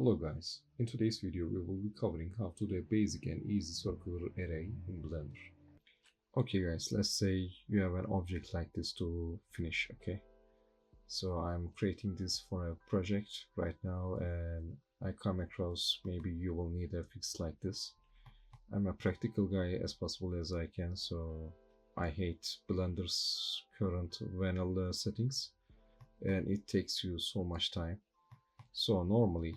Hello guys, in today's video we will be covering how to do a basic and easy circular array in Blender. Okay guys, let's say you have an object like this to finish, okay? So I'm creating this for a project right now and I come across maybe you will need a fix like this. I'm a practical guy as possible as I can, so I hate Blender's current vanilla settings and it takes you so much time. So normally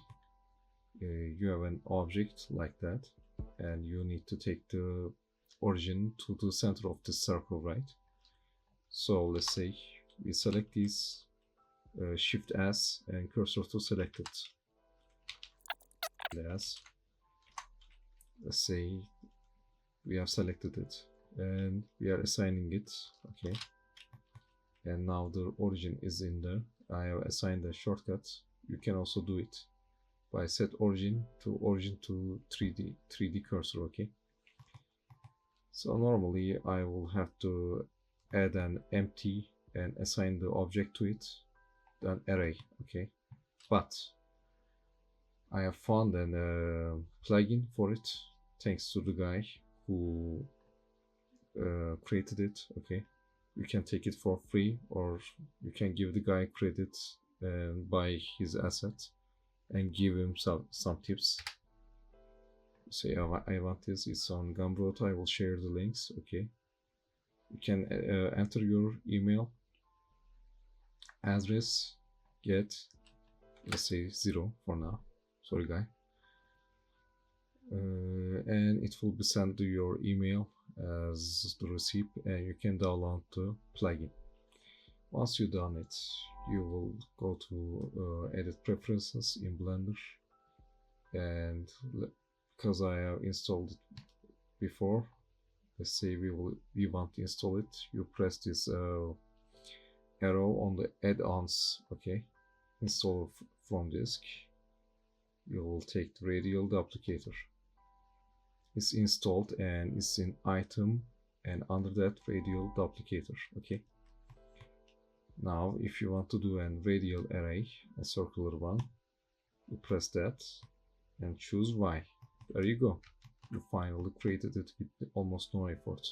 you have an object like that and you need to take the origin to the center of the circle, right? So let's say we select these, shift S and cursor to selected as, let's say we have selected it and we are assigning it, okay, and now the origin is in there. I have assigned a shortcut. You can also do it by set origin to 3D cursor, okay? So normally I will have to add an empty and assign the object to it, an array, okay? But I have found an plugin for it, thanks to the guy who created it, okay? You can take it for free or you can give the guy credit and buy his asset and give him some tips. Say I want this, it's on Gumroad. I will share the links, okay? You can enter your email address, get, let's say 0 for now, sorry guy, and it will be sent to your email as the receipt and you can download the plugin. Once you've done it, you will go to edit preferences in Blender, and because I have installed it before, let's say we want to install it, you press this arrow on the add-ons, okay, install from disk. You will take the radial duplicator. It's installed and it's in item and under that radial duplicator, okay. Now if you want to do a radial array, a circular one, you press that and choose Y. There you go. You finally created it with almost no effort.